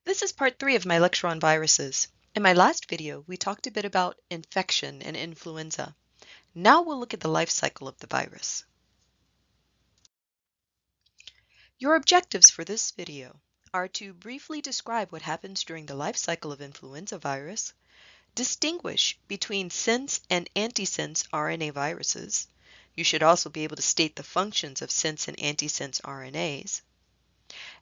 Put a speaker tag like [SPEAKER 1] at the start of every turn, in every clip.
[SPEAKER 1] This is part 3 of my lecture on viruses. In my last video, we talked a bit about infection and influenza. Now we'll look at the life cycle of the virus. Your objectives for this video are to briefly describe what happens during the life cycle of influenza virus, distinguish between sense and antisense RNA viruses. You should also be able to state the functions of sense and antisense RNAs.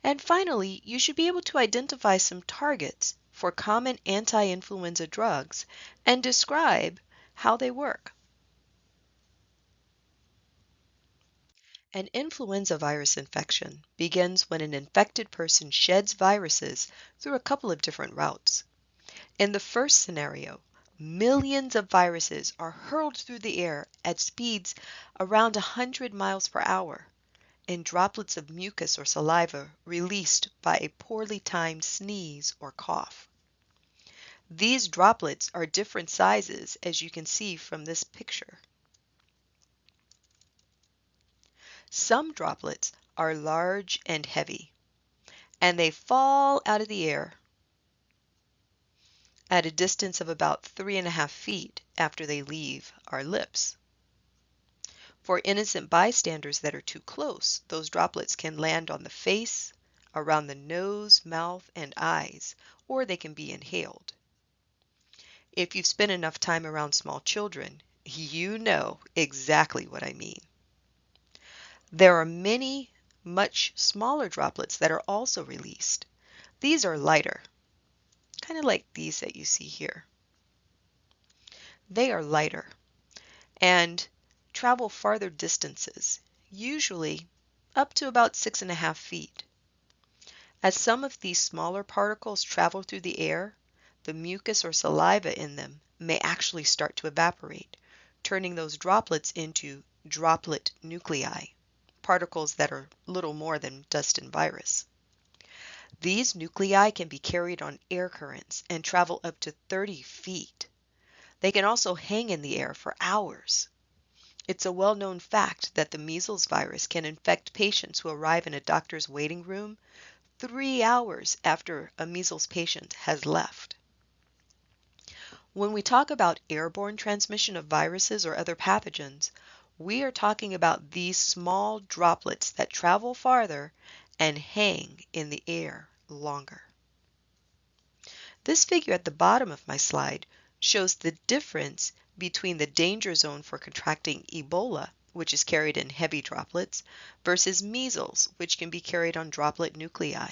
[SPEAKER 1] And finally, you should be able to identify some targets for common anti-influenza drugs and describe how they work. An influenza virus infection begins when an infected person sheds viruses through a couple of different routes. In the first scenario, millions of viruses are hurled through the air at speeds around 100 miles per hour. In droplets of mucus or saliva released by a poorly timed sneeze or cough. These droplets are different sizes, as you can see from this picture. Some droplets are large and heavy, and they fall out of the air at a distance of about 3.5 feet after they leave our lips. For innocent bystanders that are too close, those droplets can land on the face, around the nose, mouth, and eyes, or they can be inhaled. If you've spent enough time around small children, you know exactly what I mean. There are many much smaller droplets that are also released. These are lighter, kind of like these that you see here. They are lighter and travel farther distances, usually up to about 6.5 feet. As some of these smaller particles travel through the air, the mucus or saliva in them may actually start to evaporate, turning those droplets into droplet nuclei, particles that are little more than dust and virus. These nuclei can be carried on air currents and travel up to 30 feet. They can also hang in the air for hours. It's a well-known fact that the measles virus can infect patients who arrive in a doctor's waiting room 3 hours after a measles patient has left. When we talk about airborne transmission of viruses or other pathogens, we are talking about these small droplets that travel farther and hang in the air longer. This figure at the bottom of my slide shows the difference between the danger zone for contracting Ebola, which is carried in heavy droplets, versus measles, which can be carried on droplet nuclei.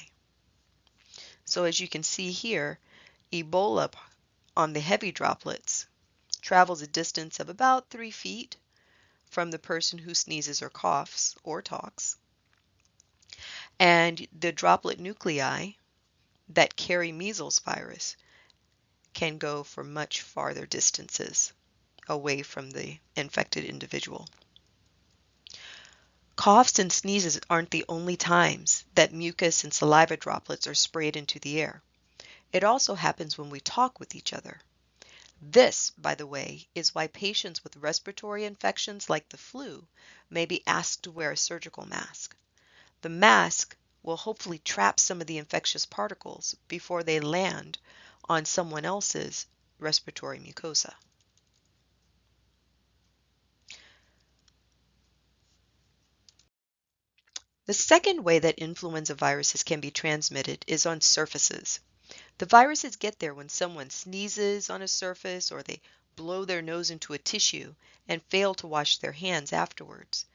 [SPEAKER 1] So as you can see here, Ebola on the heavy droplets travels a distance of about 3 feet from the person who sneezes or coughs or talks. And the droplet nuclei that carry measles virus can go for much farther distances away from the infected individual. Coughs and sneezes aren't the only times that mucus and saliva droplets are sprayed into the air. It also happens when we talk with each other. This, by the way, is why patients with respiratory infections like the flu may be asked to wear a surgical mask. The mask will hopefully trap some of the infectious particles before they land on someone else's respiratory mucosa. The second way that influenza viruses can be transmitted is on surfaces. The viruses get there when someone sneezes on a surface or they blow their nose into a tissue and fail to wash their hands afterwards.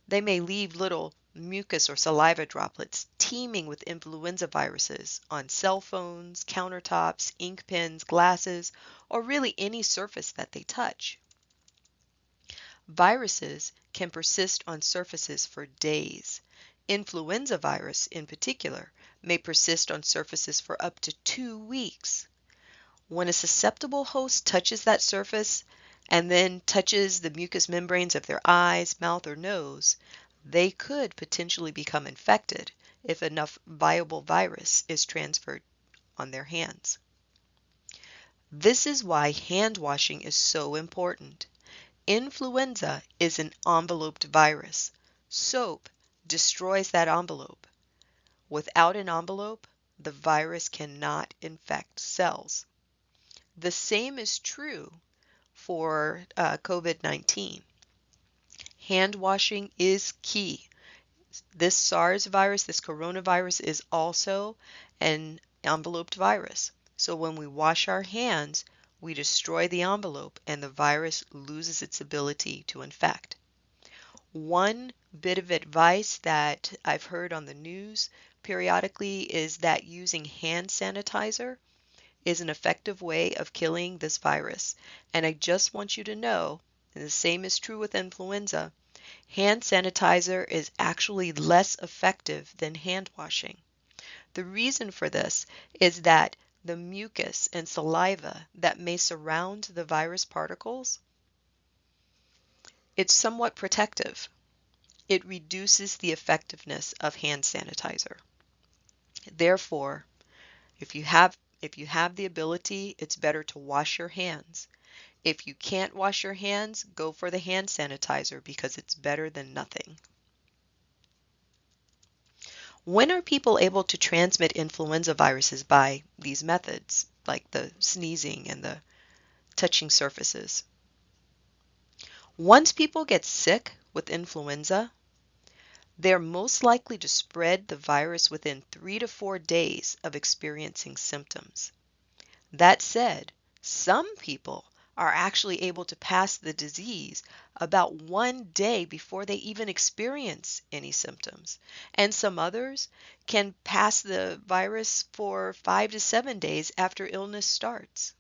[SPEAKER 1] They may leave little mucus or saliva droplets teeming with influenza viruses on cell phones, countertops, ink pens, glasses, or really any surface that they touch. Viruses can persist on surfaces for days. Influenza virus, in particular, may persist on surfaces for up to 2 weeks. When a susceptible host touches that surface and then touches the mucous membranes of their eyes, mouth, or nose, they could potentially become infected if enough viable virus is transferred on their hands. This is why hand washing is so important. Influenza is an enveloped virus. Soap destroys that envelope. Without an envelope, the virus cannot infect cells. The same is true for COVID-19. Hand washing is key. This SARS virus, this coronavirus, is also an enveloped virus. So when we wash our hands, we destroy the envelope and the virus loses its ability to infect. One bit of advice that I've heard on the news periodically is that using hand sanitizer is an effective way of killing this virus. And I just want you to know, and the same is true with influenza, hand sanitizer is actually less effective than hand washing. The reason for this is that the mucus and saliva that may surround the virus particles, it's somewhat protective. It reduces the effectiveness of hand sanitizer. Therefore, if you have the ability, it's better to wash your hands. If you can't wash your hands, go for the hand sanitizer because it's better than nothing. When are people able to transmit influenza viruses by these methods, like the sneezing and the touching surfaces? Once people get sick with influenza, they're most likely to spread the virus within 3 to 4 days of experiencing symptoms. That said, some people are actually able to pass the disease about 1 day before they even experience any symptoms. And some others can pass the virus for 5 to 7 days after illness starts.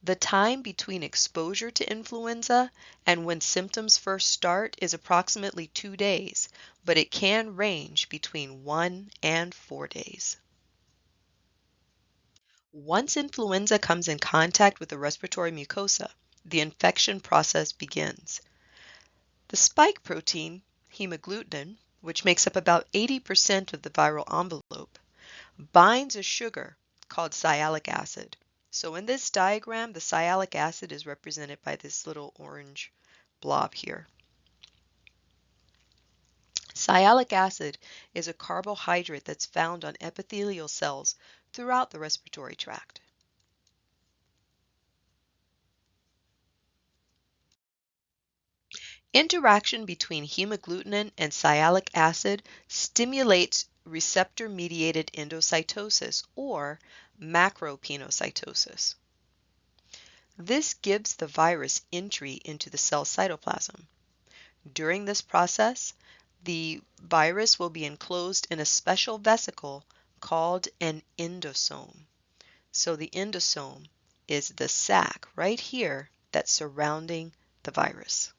[SPEAKER 1] The time between exposure to influenza and when symptoms first start is approximately 2 days, but it can range between 1 and 4 days. Once influenza comes in contact with the respiratory mucosa, the infection process begins. The spike protein, hemagglutinin, which makes up about 80% of the viral envelope, binds a sugar called sialic acid. So in this diagram, the sialic acid is represented by this little orange blob here. Sialic acid is a carbohydrate that's found on epithelial cells throughout the respiratory tract. Interaction between hemagglutinin and sialic acid stimulates receptor-mediated endocytosis or macropinocytosis. This gives the virus entry into the cell cytoplasm. During this process, the virus will be enclosed in a special vesicle called an endosome. So the endosome is the sac right here that's surrounding the virus.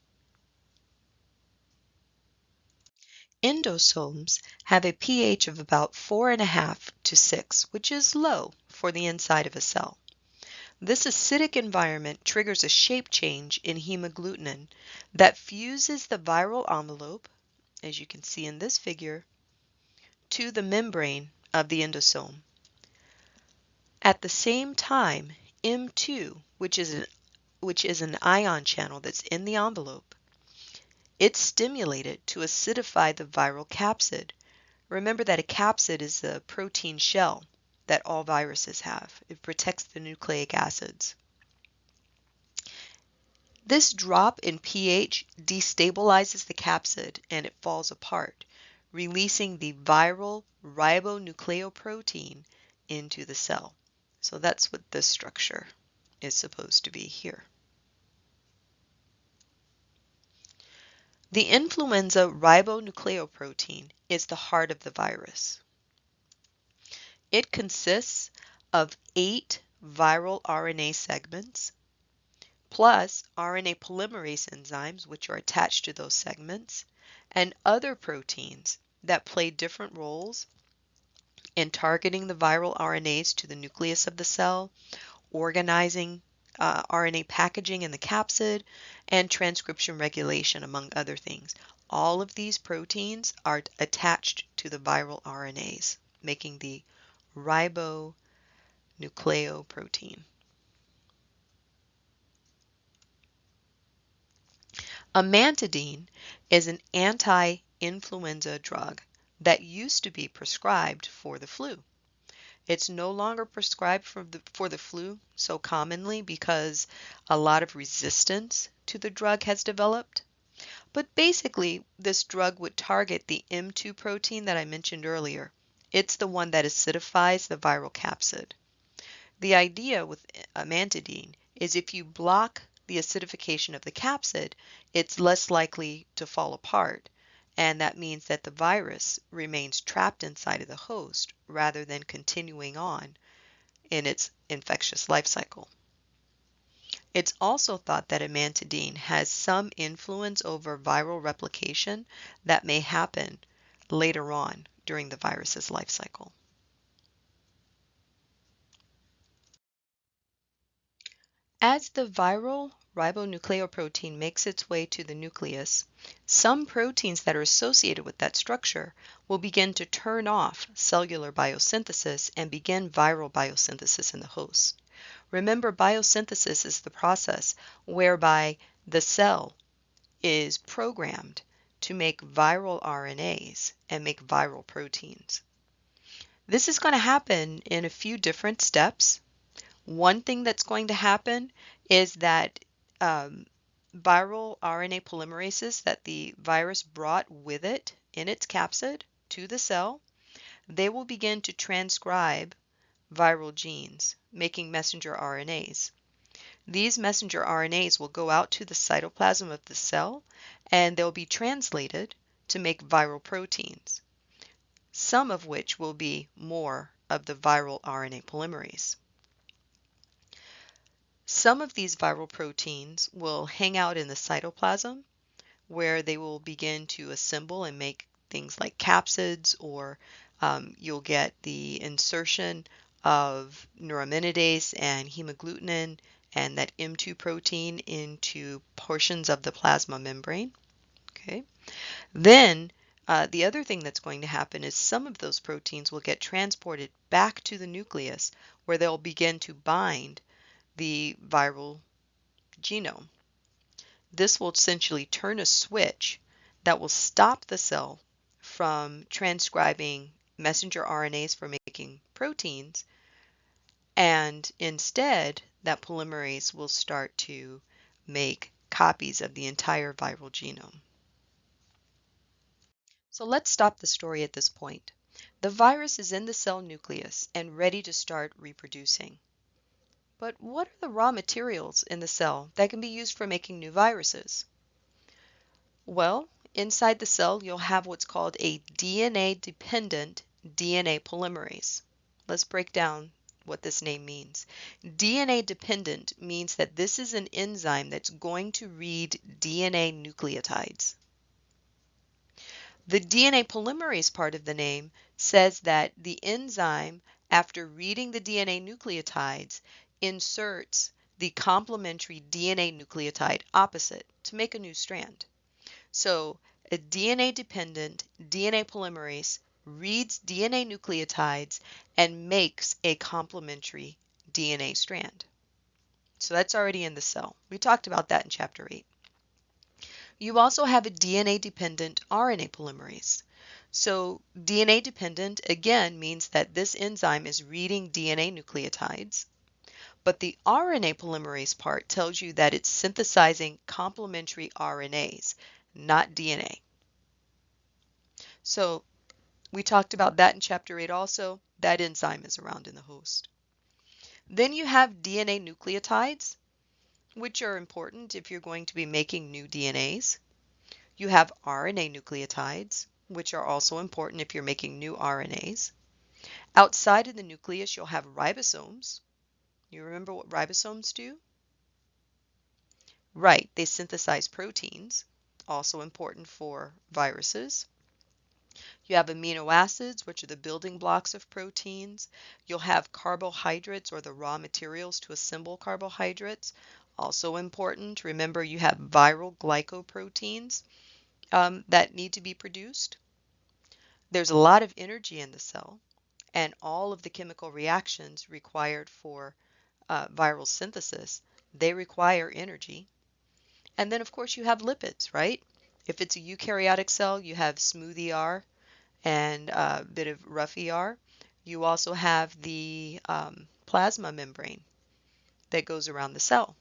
[SPEAKER 1] Endosomes have a pH of about 4.5 to 6, which is low for the inside of a cell. This acidic environment triggers a shape change in hemagglutinin that fuses the viral envelope, as you can see in this figure, to the membrane of the endosome. At the same time, M2, which is an ion channel that's in the envelope, it's stimulated to acidify the viral capsid. Remember that a capsid is the protein shell that all viruses have. It protects the nucleic acids. This drop in pH destabilizes the capsid and it falls apart, releasing the viral ribonucleoprotein into the cell. So that's what this structure is supposed to be here. The influenza ribonucleoprotein is the heart of the virus. It consists of 8 viral RNA segments, plus RNA polymerase enzymes, which are attached to those segments, and other proteins that play different roles in targeting the viral RNAs to the nucleus of the cell, organizing RNA packaging in the capsid, and transcription regulation, among other things. All of these proteins are attached to the viral RNAs, making the ribonucleoprotein. Amantadine is an anti-influenza drug that used to be prescribed for the flu. It's no longer prescribed for the flu so commonly because a lot of resistance to the drug has developed. But basically, this drug would target the M2 protein that I mentioned earlier. It's the one that acidifies the viral capsid. The idea with amantadine is if you block the acidification of the capsid, it's less likely to fall apart. And that means that the virus remains trapped inside of the host rather than continuing on in its infectious life cycle. It's also thought that amantadine has some influence over viral replication that may happen later on during the virus's life cycle. As the viral ribonucleoprotein makes its way to the nucleus, some proteins that are associated with that structure will begin to turn off cellular biosynthesis and begin viral biosynthesis in the host. Remember, biosynthesis is the process whereby the cell is programmed to make viral RNAs and make viral proteins. This is going to happen in a few different steps. One thing that's going to happen is that viral RNA polymerases that the virus brought with it in its capsid to the cell, they will begin to transcribe viral genes, making messenger RNAs. These messenger RNAs will go out to the cytoplasm of the cell and they'll be translated to make viral proteins, some of which will be more of the viral RNA polymerase. Some of these viral proteins will hang out in the cytoplasm where they will begin to assemble and make things like capsids, or you'll get the insertion of neuraminidase and hemagglutinin and that M2 protein into portions of the plasma membrane. Okay. Then the other thing that's going to happen is some of those proteins will get transported back to the nucleus where they'll begin to bind the viral genome. This will essentially turn a switch that will stop the cell from transcribing messenger RNAs for making proteins, and instead that polymerase will start to make copies of the entire viral genome. So let's stop the story at this point. The virus is in the cell nucleus and ready to start reproducing. But what are the raw materials in the cell that can be used for making new viruses? Well, inside the cell, you'll have what's called a DNA-dependent DNA polymerase. Let's break down what this name means. DNA-dependent means that this is an enzyme that's going to read DNA nucleotides. The DNA polymerase part of the name says that the enzyme, after reading the DNA nucleotides, inserts the complementary DNA nucleotide opposite to make a new strand. So a DNA-dependent DNA polymerase reads DNA nucleotides and makes a complementary DNA strand. So that's already in the cell. We talked about that in Chapter 8. You also have a DNA-dependent RNA polymerase. So DNA-dependent, again, means that this enzyme is reading DNA nucleotides. But the RNA polymerase part tells you that it's synthesizing complementary RNAs, not DNA. So we talked about that in Chapter 8 also. That enzyme is around in the host. Then you have DNA nucleotides, which are important if you're going to be making new DNAs. You have RNA nucleotides, which are also important if you're making new RNAs. Outside of the nucleus, you'll have ribosomes. You remember what ribosomes do? Right, they synthesize proteins, also important for viruses. You have amino acids, which are the building blocks of proteins. You'll have carbohydrates, or the raw materials to assemble carbohydrates, also important. Remember, you have viral glycoproteins that need to be produced. There's a lot of energy in the cell, and all of the chemical reactions required for viral synthesis, they require energy. And then, of course, you have lipids, right? If it's a eukaryotic cell, you have smooth ER, and a bit of rough ER. You also have the plasma membrane that goes around the cell.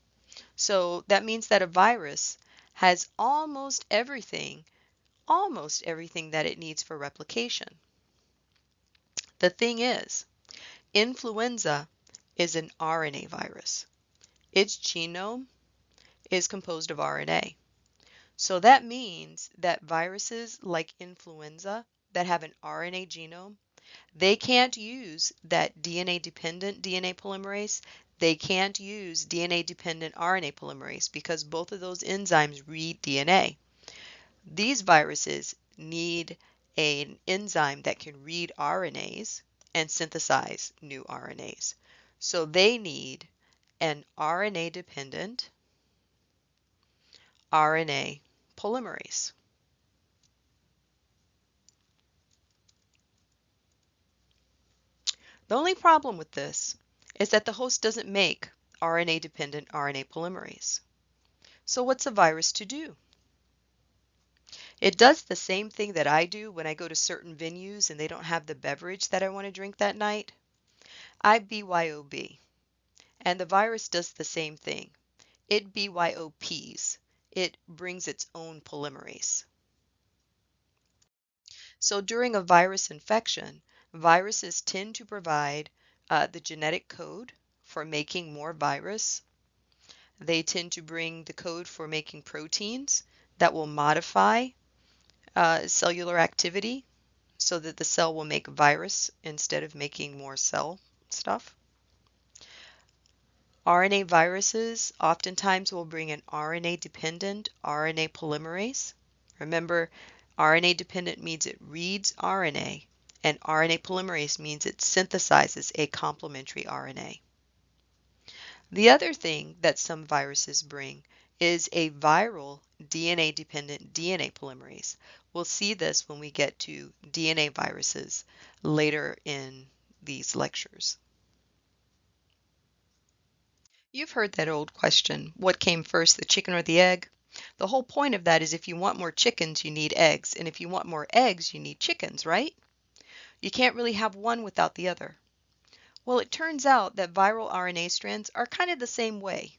[SPEAKER 1] So that means that a virus has almost everything that it needs for replication. The thing is, influenza is an RNA virus. Its genome is composed of RNA. So that means that viruses like influenza that have an RNA genome, they can't use that DNA-dependent DNA polymerase. They can't use DNA-dependent RNA polymerase because both of those enzymes read DNA. These viruses need an enzyme that can read RNAs and synthesize new RNAs. So they need an RNA-dependent RNA polymerase. The only problem with this is that the host doesn't make RNA-dependent RNA polymerase. So what's a virus to do? It does the same thing that I do when I go to certain venues and they don't have the beverage that I want to drink that night. I BYOB, and the virus does the same thing. It BYOPs. It brings its own polymerase. So during a virus infection, viruses tend to provide the genetic code for making more virus. They tend to bring the code for making proteins that will modify cellular activity so that the cell will make virus instead of making more cell stuff. RNA viruses oftentimes will bring an RNA-dependent RNA polymerase. Remember, RNA-dependent means it reads RNA, and RNA polymerase means it synthesizes a complementary RNA. The other thing that some viruses bring is a viral DNA-dependent DNA polymerase. We'll see this when we get to DNA viruses later in these lectures. You've heard that old question, what came first, the chicken or the egg? The whole point of that is if you want more chickens, you need eggs, and if you want more eggs, you need chickens, right? You can't really have one without the other. Well, it turns out that viral RNA strands are kind of the same way.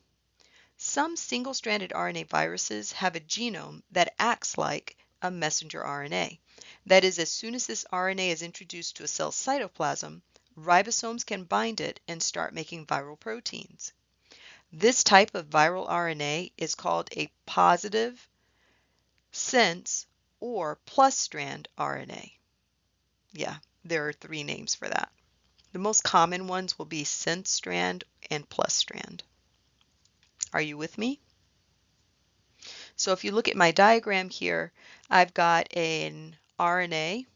[SPEAKER 1] Some single-stranded RNA viruses have a genome that acts like a messenger RNA. That is, as soon as this RNA is introduced to a cell's cytoplasm, ribosomes can bind it and start making viral proteins. This type of viral RNA is called a positive sense or plus strand RNA. Yeah, there are 3 names for that. The most common ones will be sense strand and plus strand. Are you with me? So if you look at my diagram here, I've got an RNA,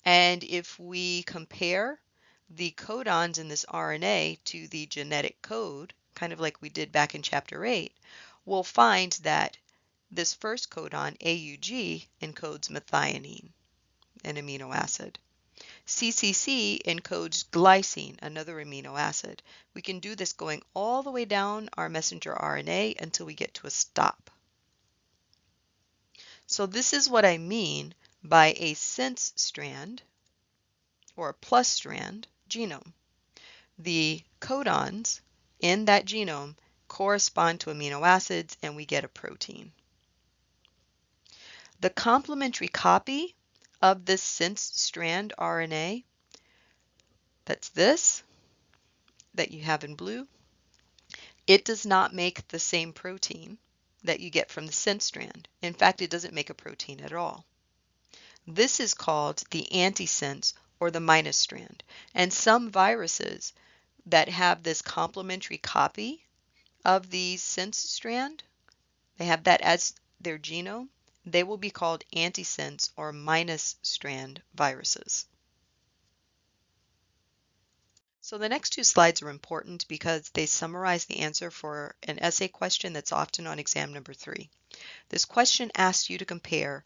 [SPEAKER 1] and if we compare the codons in this RNA to the genetic code, kind of like we did back in chapter 8, we'll find that this first codon, AUG, encodes methionine, an amino acid. CCC encodes glycine, another amino acid. We can do this going all the way down our messenger RNA until we get to a stop. So this is what I mean by a sense strand or a plus strand genome. The codons in that genome correspond to amino acids and we get a protein. The complementary copy of this sense strand RNA, that's this, that you have in blue, it does not make the same protein that you get from the sense strand. In fact, it doesn't make a protein at all. This is called the antisense or the minus strand. And some viruses that have this complementary copy of the sense strand, they have that as their genome, they will be called antisense or minus strand viruses. So the next 2 slides are important because they summarize the answer for an essay question that's often on exam number 3. This question asks you to compare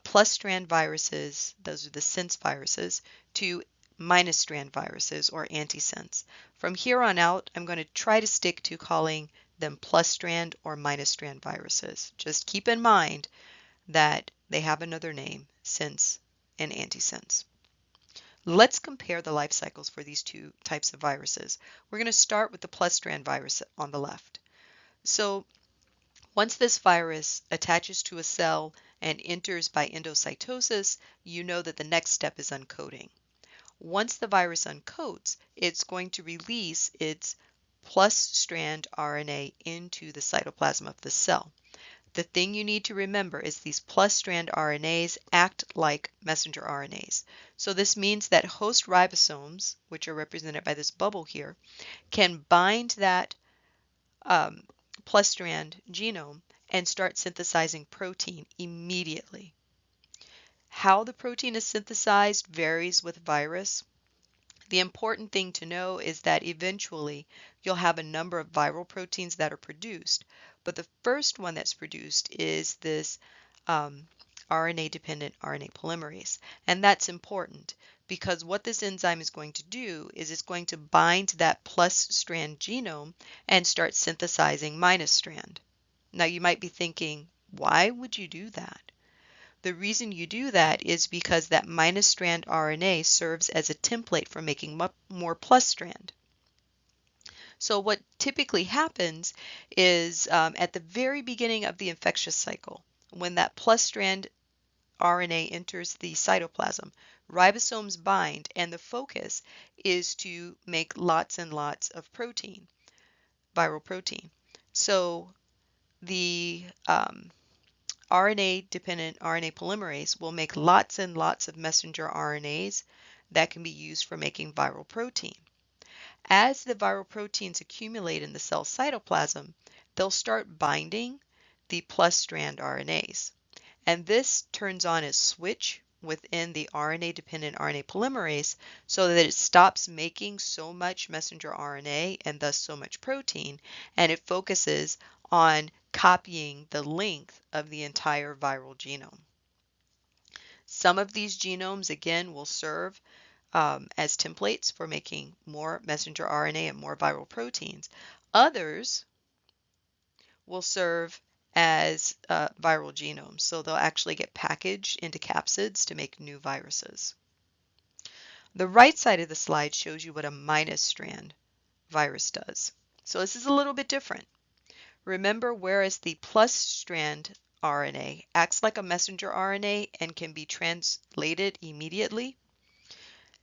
[SPEAKER 1] plus strand viruses, those are the sense viruses, to minus strand viruses or antisense. From here on out, I'm going to try to stick to calling them plus strand or minus strand viruses. Just keep in mind that they have another name, sense and antisense. Let's compare the life cycles for these two types of viruses. We're going to start with the plus strand virus on the left. So once this virus attaches to a cell and enters by endocytosis, you know that the next step is uncoating. Once the virus uncoats, it's going to release its plus strand RNA into the cytoplasm of the cell. The thing you need to remember is these plus strand RNAs act like messenger RNAs. So this means that host ribosomes, which are represented by this bubble here, can bind that plus strand genome and start synthesizing protein immediately. How the protein is synthesized varies with virus. The important thing to know is that eventually you'll have a number of viral proteins that are produced, but the first one that's produced is this RNA-dependent RNA polymerase. And that's important because what this enzyme is going to do is it's going to bind that plus strand genome and start synthesizing minus strand. Now you might be thinking, why would you do that? The reason you do that is because that minus strand RNA serves as a template for making more plus strand. So what typically happens is at the very beginning of the infectious cycle, when that plus strand RNA enters the cytoplasm, ribosomes bind, and the focus is to make lots and lots of protein, viral protein. So the RNA-dependent RNA polymerase will make lots and lots of messenger RNAs that can be used for making viral protein. As the viral proteins accumulate in the cell cytoplasm, they'll start binding the plus strand RNAs. And this turns on a switch within the RNA-dependent RNA polymerase so that it stops making so much messenger RNA and thus so much protein, and it focuses on copying the length of the entire viral genome. Some of these genomes, again, will serve as templates for making more messenger RNA and more viral proteins. Others will serve as viral genomes, so they'll actually get packaged into capsids to make new viruses. The right side of the slide shows you what a minus strand virus does. So this is a little bit different. Remember, whereas the plus strand RNA acts like a messenger RNA and can be translated immediately,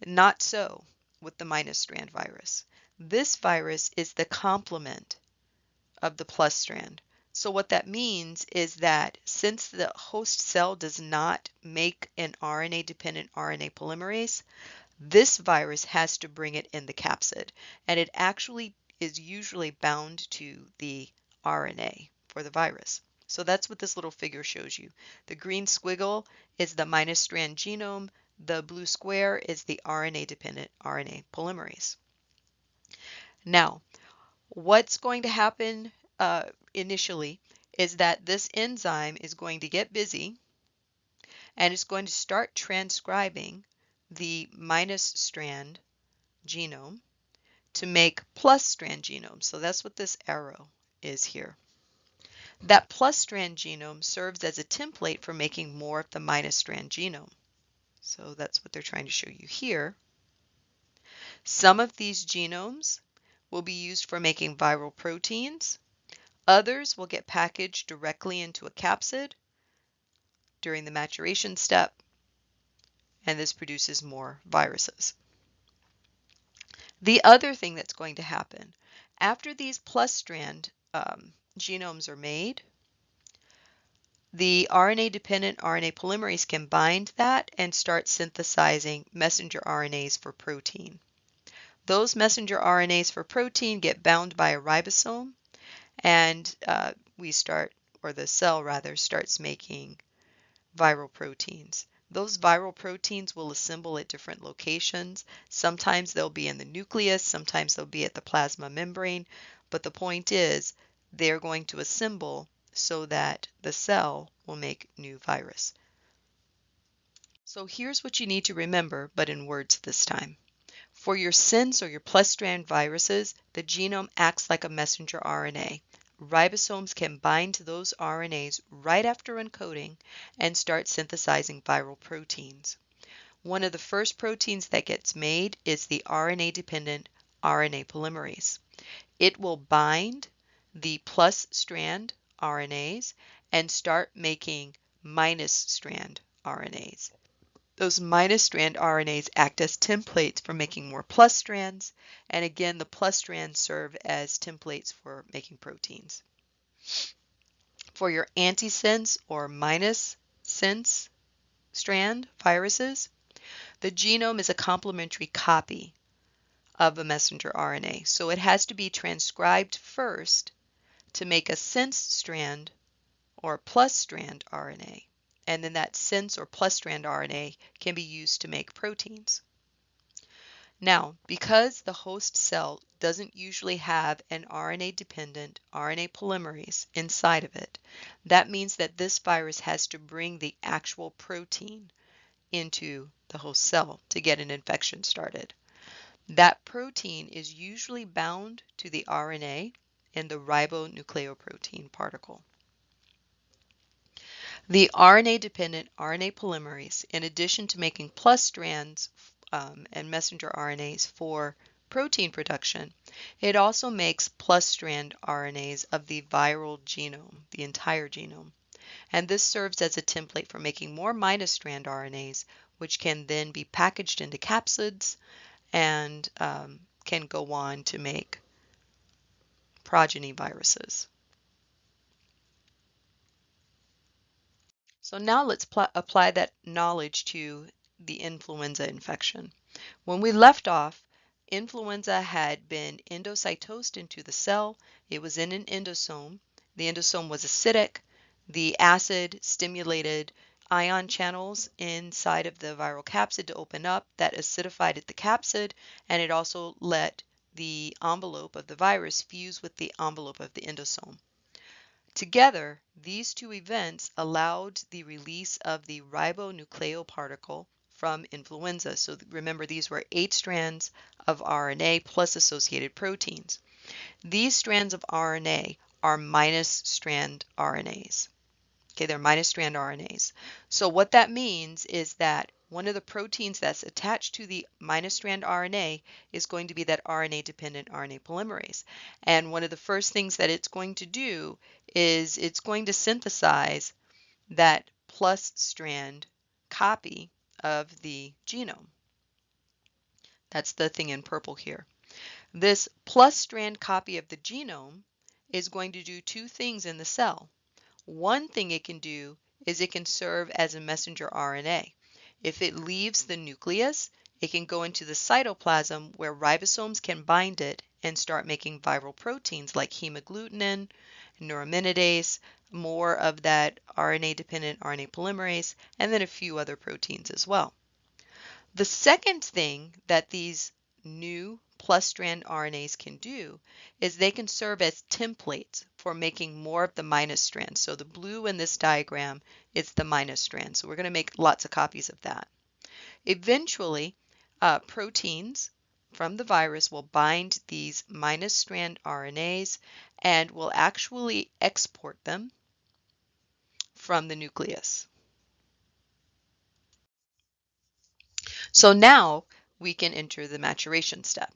[SPEAKER 1] not so with the minus strand virus. This virus is the complement of the plus strand. So what that means is that since the host cell does not make an RNA-dependent RNA polymerase, this virus has to bring it in the capsid, and it actually is usually bound to the RNA for the virus. So that's what this little figure shows you. The green squiggle is the minus strand genome. The blue square is the RNA-dependent RNA polymerase. Now, what's going to happen initially is that this enzyme is going to get busy and it's going to start transcribing the minus strand genome to make plus strand genome. So that's what this arrow is here. That plus strand genome serves as a template for making more of the minus strand genome. So that's what they're trying to show you here. Some of these genomes will be used for making viral proteins. Others will get packaged directly into a capsid during the maturation step, and this produces more viruses. The other thing that's going to happen, after these plus strand genomes are made, the RNA-dependent RNA polymerase can bind that and start synthesizing messenger RNAs for protein. Those messenger RNAs for protein get bound by a ribosome, and the cell rather starts making viral proteins. Those viral proteins will assemble at different locations. Sometimes they'll be in the nucleus, sometimes they'll be at the plasma membrane, but the point is they're going to assemble so that the cell will make new virus. So here's what you need to remember, but in words this time. For your sense or your plus strand viruses, the genome acts like a messenger RNA. ribosomes can bind to those RNAs right after uncoding and start synthesizing viral proteins. One of the first proteins that gets made is the RNA-dependent RNA polymerase. It will bind the plus strand RNAs and start making minus strand RNAs. Those minus strand RNAs act as templates for making more plus strands, and again, the plus strands serve as templates for making proteins. For your antisense or minus sense strand viruses, the genome is a complementary copy of a messenger RNA, so it has to be transcribed first to make a sense strand or plus strand RNA. And then that sense or plus strand RNA can be used to make proteins. Now, because the host cell doesn't usually have an RNA-dependent RNA polymerase inside of it, that means that this virus has to bring the actual protein into the host cell to get an infection started. That protein is usually bound to the RNA in the ribonucleoprotein particle. The RNA-dependent RNA polymerase, in addition to making plus strands and messenger RNAs for protein production, it also makes plus strand RNAs of the viral genome, the entire genome. And this serves as a template for making more minus strand RNAs, which can then be packaged into capsids and can go on to make progeny viruses. So now let's apply that knowledge to the influenza infection. When we left off, influenza had been endocytosed into the cell. It was in an endosome. The endosome was acidic. The acid stimulated ion channels inside of the viral capsid to open up that acidified the capsid, and it also let the envelope of the virus fuse with the envelope of the endosome. Together, these two events allowed the release of the ribonucleoparticle from influenza. So remember, these were 8 strands of RNA plus associated proteins. These strands of RNA are minus strand RNAs. Okay, they're minus strand RNAs. So what that means is that one of the proteins that's attached to the minus strand RNA is going to be that RNA-dependent RNA polymerase. And one of the first things that it's going to do is it's going to synthesize that plus strand copy of the genome. That's the thing in purple here. This plus strand copy of the genome is going to do two things in the cell. One thing it can do is it can serve as a messenger RNA. If it leaves the nucleus, it can go into the cytoplasm where ribosomes can bind it and start making viral proteins like hemagglutinin, neuraminidase, more of that RNA-dependent RNA polymerase, and then a few other proteins as well. The second thing that these new plus strand RNAs can do is they can serve as templates for making more of the minus strands. So the blue in this diagram is the minus strand. So we're going to make lots of copies of that. Eventually, proteins from the virus will bind these minus strand RNAs and will actually export them from the nucleus. So now we can enter the maturation step.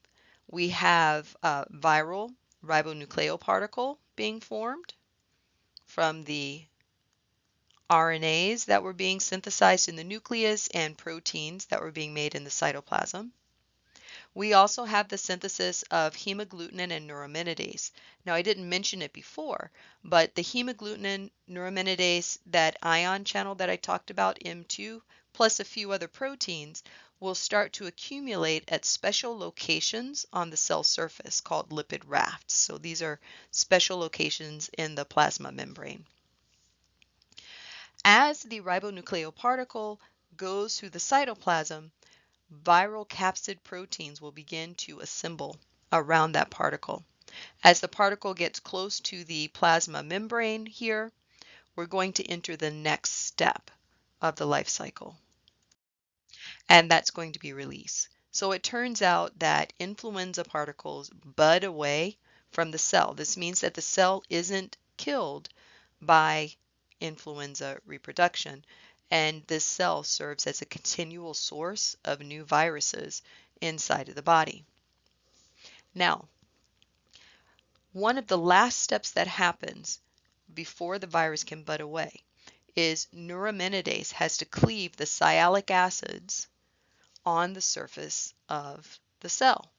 [SPEAKER 1] We have a viral ribonucleoparticle being formed from the RNAs that were being synthesized in the nucleus and proteins that were being made in the cytoplasm. We also have the synthesis of hemagglutinin and neuraminidase. Now, I didn't mention it before, but the hemagglutinin, neuraminidase, that ion channel that I talked about, M2, plus a few other proteins, will start to accumulate at special locations on the cell surface called lipid rafts. So these are special locations in the plasma membrane. As the ribonucleoparticle goes through the cytoplasm, viral capsid proteins will begin to assemble around that particle. As the particle gets close to the plasma membrane here, we're going to enter the next step of the life cycle, and that's going to be release. So it turns out that influenza particles bud away from the cell. This means that the cell isn't killed by influenza reproduction, and this cell serves as a continual source of new viruses inside of the body. Now, one of the last steps that happens before the virus can bud away is neuraminidase has to cleave the sialic acids on the surface of the cell.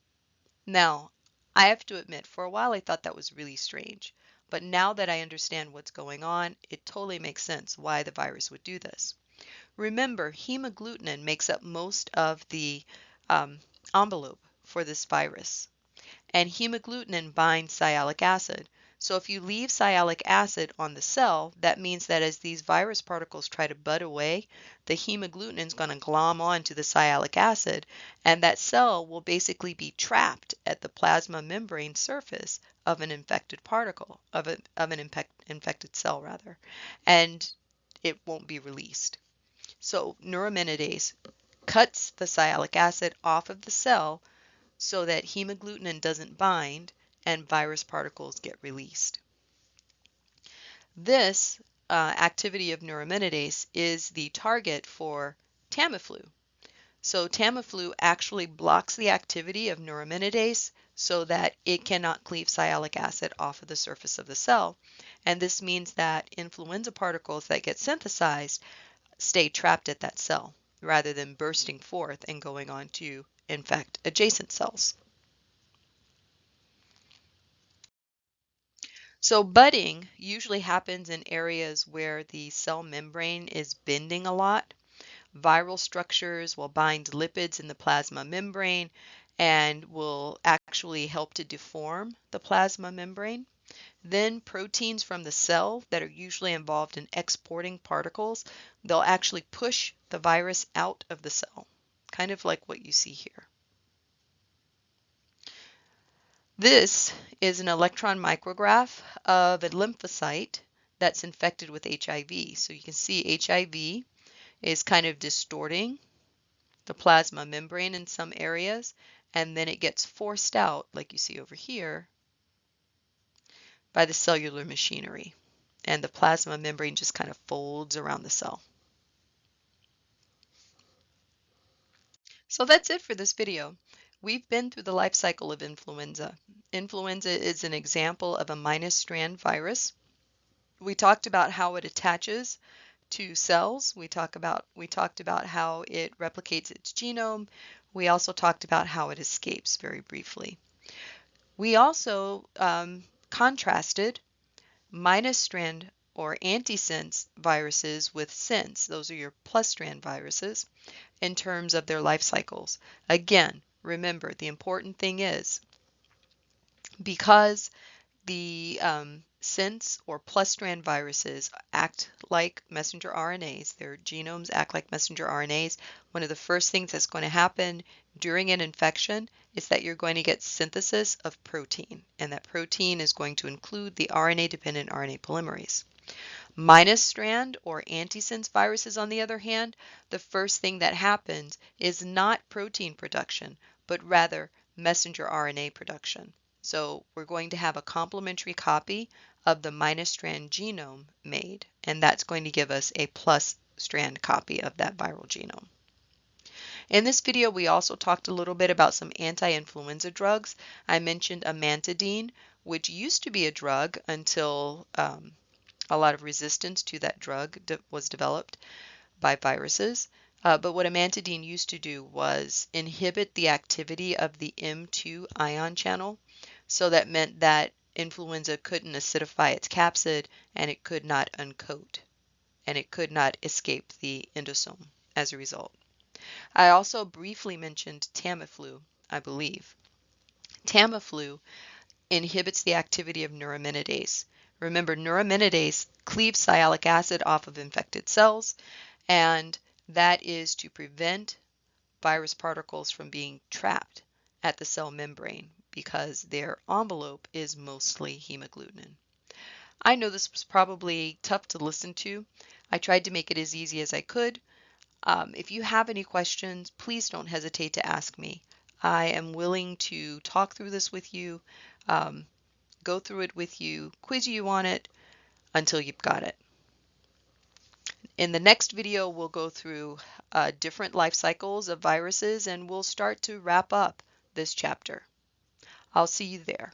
[SPEAKER 1] Now, I have to admit, for a while I thought that was really strange, but now that I understand what's going on, it totally makes sense why the virus would do this. Remember, hemagglutinin makes up most of the envelope for this virus, and hemagglutinin binds sialic acid. So if you leave sialic acid on the cell, that means that as these virus particles try to bud away, the hemagglutinin is going to glom onto the sialic acid, and that cell will basically be trapped at the plasma membrane surface of an infected particle, of an infected cell rather, and it won't be released. So neuraminidase cuts the sialic acid off of the cell so that hemagglutinin doesn't bind and virus particles get released. This activity of neuraminidase is the target for Tamiflu. So Tamiflu actually blocks the activity of neuraminidase so that it cannot cleave sialic acid off of the surface of the cell. And this means that influenza particles that get synthesized stay trapped at that cell rather than bursting forth and going on to infect adjacent cells. So budding usually happens in areas where the cell membrane is bending a lot. Viral structures will bind lipids in the plasma membrane and will actually help to deform the plasma membrane. Then proteins from the cell that are usually involved in exporting particles, they'll actually push the virus out of the cell, kind of like what you see here. This is an electron micrograph of a lymphocyte that's infected with HIV. So you can see HIV is kind of distorting the plasma membrane in some areas, and then it gets forced out, like you see over here, by the cellular machinery. And the plasma membrane just kind of folds around the cell. So that's it for this video. We've been through the life cycle of influenza. Influenza is an example of a minus strand virus. We talked about how it attaches to cells. We talked about how it replicates its genome. We also talked about how it escapes very briefly. We also contrasted minus strand or antisense viruses with sense. Those are your plus strand viruses in terms of their life cycles. Again, remember, the important thing is because the sense or plus strand viruses act like messenger RNAs, their genomes act like messenger RNAs, one of the first things that's going to happen during an infection is that you're going to get synthesis of protein, and that protein is going to include the RNA-dependent RNA polymerase. Minus strand or antisense viruses, on the other hand, the first thing that happens is not protein production, but rather messenger RNA production. So we're going to have a complementary copy of the minus strand genome made, and that's going to give us a plus strand copy of that viral genome. In this video, we also talked a little bit about some anti-influenza drugs. I mentioned amantadine, which used to be a drug until a lot of resistance to that drug was developed by viruses. But what amantadine used to do was inhibit the activity of the M2 ion channel. So that meant that influenza couldn't acidify its capsid, and it could not uncoat, and it could not escape the endosome as a result. I also briefly mentioned Tamiflu, I believe. Tamiflu inhibits the activity of neuraminidase. Remember, neuraminidase cleaves sialic acid off of infected cells, and that is to prevent virus particles from being trapped at the cell membrane because their envelope is mostly hemagglutinin. I know this was probably tough to listen to. I tried to make it as easy as I could. If you have any questions, please don't hesitate to ask me. I am willing to talk through this with you. go through it with you, quiz you on it until you've got it. In the next video, we'll go through different life cycles of viruses, and we'll start to wrap up this chapter. I'll see you there.